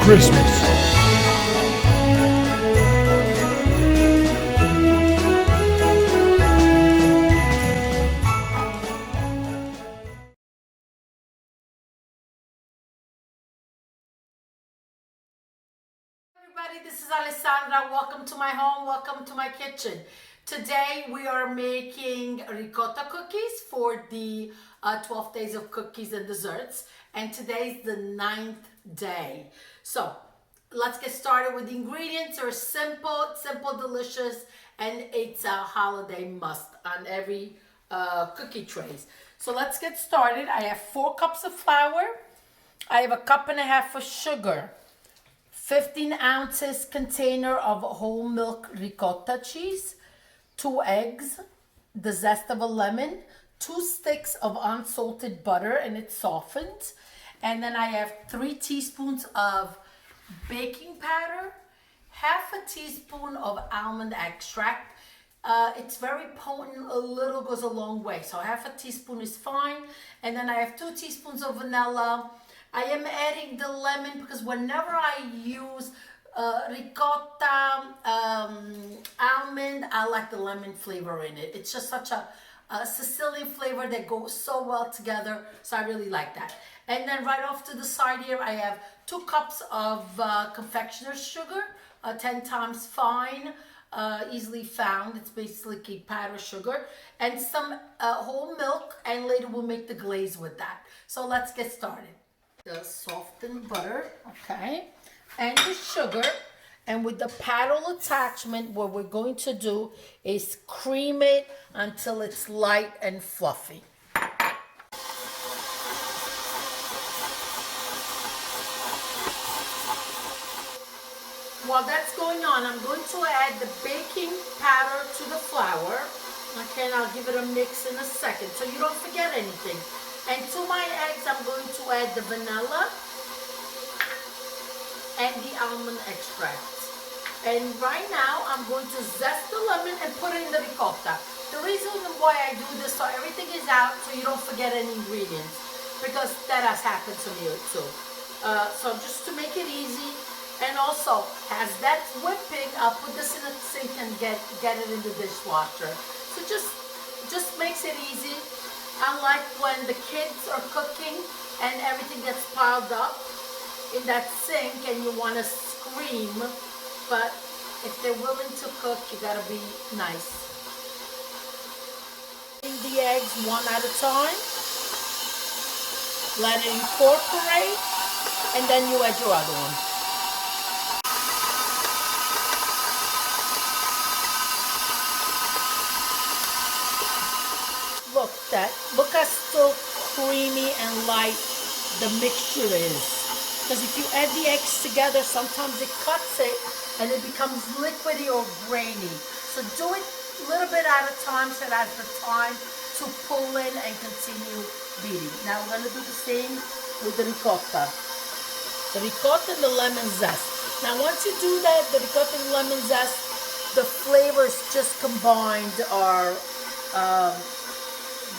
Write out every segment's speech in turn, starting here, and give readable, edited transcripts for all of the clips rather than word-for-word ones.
Christmas. Everybody, this is Alessandra. Welcome to my home. Welcome to my kitchen. Today we are making ricotta cookies for the 12 days of cookies and desserts. And today's the 9th day. So let's get started with the ingredients. They're simple, delicious, and it's a holiday must on every cookie trays. So let's get started. I have 4 cups of flour. I have a cup and a half of sugar. 15 ounces container of whole milk ricotta cheese, 2 eggs, the zest of a lemon, 2 sticks of unsalted butter and it's softened. And then I have 3 teaspoons of baking powder, half a teaspoon of almond extract. It's very potent, a little goes a long way. So half a teaspoon is fine. And then I have 2 teaspoons of vanilla. I am adding the lemon because whenever I use ricotta almond, I like the lemon flavor in it. It's just such a Sicilian flavor that goes so well together. So I really like that. And then right off to the side here, I have 2 cups of confectionery sugar, 10 times fine, easily found. It's basically powdered sugar, and some whole milk, and later we'll make the glaze with that. So let's get started. The softened butter, okay, and the sugar, and with the paddle attachment, what we're going to do is cream it until it's light and fluffy. While that's going on, I'm going to add the baking powder to the flour. Okay, and I'll give it a mix in a second so you don't forget anything. And to my eggs, I'm going to add the vanilla and the almond extract. And right now, I'm going to zest the lemon and put it in the ricotta. The reason why I do this, so everything is out, so you don't forget any ingredients, because that has happened to me too. So just to make it easy, and also, as that's whipping, I'll put this in the sink and get it in the dishwasher. So just makes it easy. Unlike when the kids are cooking and everything gets piled up in that sink and you want to scream, but if they're willing to cook, you gotta be nice. The eggs one at a time, let it incorporate, and then you add your other one. Look how still creamy and light the mixture is. Because if you add the eggs together, sometimes it cuts it and it becomes liquidy or grainy. So do it a little bit at a time so it has the time to pull in and continue beating. Now we're going to do the same with the ricotta. The ricotta and the lemon zest. Now once you do that, the ricotta and the lemon zest, the flavors just combined are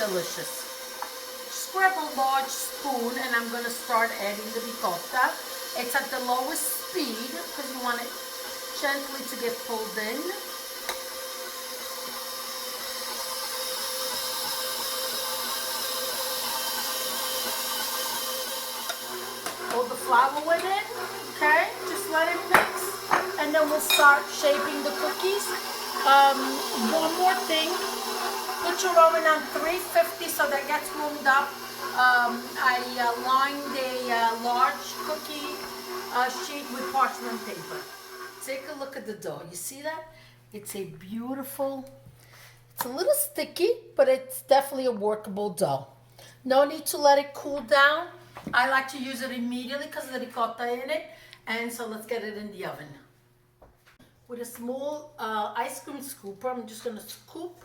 delicious. Just grab a large spoon and I'm going to start adding the ricotta. It's at the lowest speed because you want it gently to get pulled in. Hold the flour with it, okay? Just let it mix and then we'll start shaping the cookies. One more thing. Put your oven on 350 so that gets warmed up. I lined a large cookie sheet with parchment paper. Take a look at the dough. You see that? It's a beautiful, it's a little sticky, but it's definitely a workable dough. No need to let it cool down. I like to use it immediately because of the ricotta in it. And so let's get it in the oven. With a small ice cream scooper, I'm just going to scoop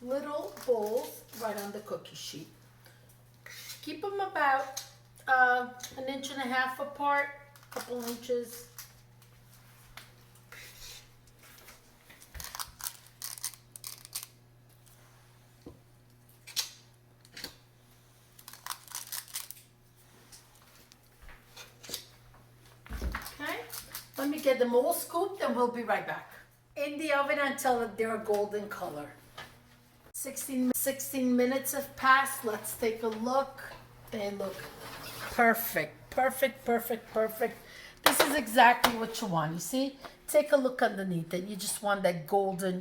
little bowls right on the cookie sheet. Keep them about 1.5 inches apart, a couple inches. get them all scooped and we'll be right back. In the oven until they're a golden color. 16 minutes have passed. Let's take a look. They look perfect, perfect, perfect, perfect. This is exactly what you want. You see? Take a look underneath it. You just want that golden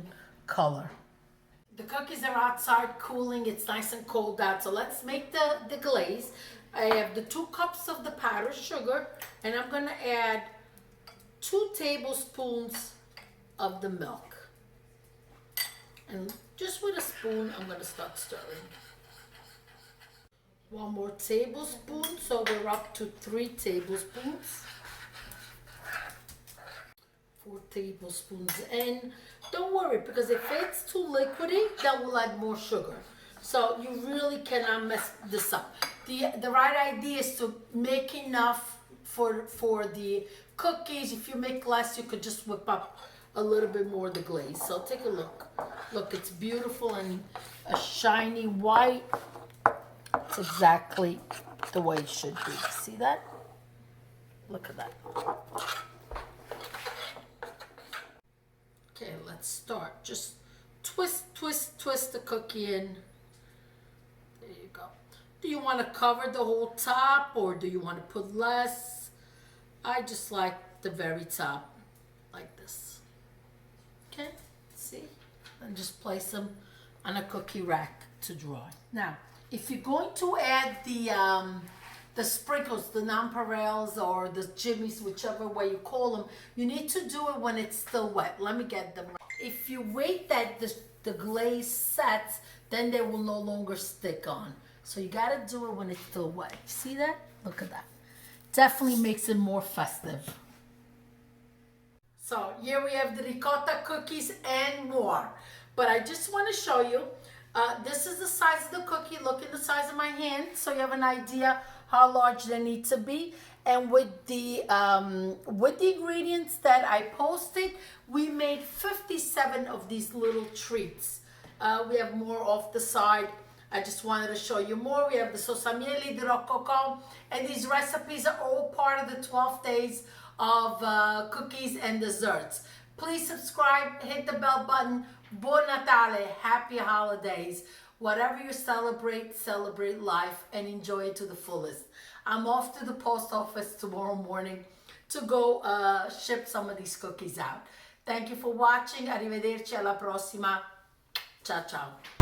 color. The cookies are outside cooling. It's nice and cold out. So let's make the glaze. I have the 2 cups of the powdered sugar, and I'm going to add 2 tablespoons of the milk. And just with a spoon, I'm going to start stirring. 1 more tablespoon, so we're up to 3 tablespoons. 4 tablespoons in. Don't worry, because if it's too liquidy, then we'll add more sugar. So you really cannot mess this up. The right idea is to make enough for the cookies. If you make less, you could just whip up a little bit more of the glaze. So take a look. Look, it's beautiful and a shiny white. It's exactly the way it should be. See that? Look at that. Okay, let's start. Just twist, twist, twist the cookie in. There you go. Do you want to cover the whole top or do you want to put less? I just like the very top, like this. Okay, see? And just place them on a cookie rack to dry. Now, if you're going to add the sprinkles, the nonpareils or the jimmies, whichever way you call them, you need to do it when it's still wet. Let me get them. If you wait that the glaze sets, then they will no longer stick on. So you gotta do it when it's still wet. See that? Look at that. Definitely makes it more festive. So here we have the ricotta cookies and more. But I just want to show you, this is the size of the cookie. Look at the size of my hand so you have an idea how large they need to be. And with the ingredients that I posted, we made 57 of these little treats. We have more off the side. I just wanted to show you more. We have the sosamieli, the rococo, and these recipes are all part of the 12 days of cookies and desserts. Please subscribe, hit the bell button. Buon Natale, happy holidays. Whatever you celebrate, celebrate life and enjoy it to the fullest. I'm off to the post office tomorrow morning to go ship some of these cookies out. Thank you for watching. Arrivederci, alla prossima. Ciao, ciao.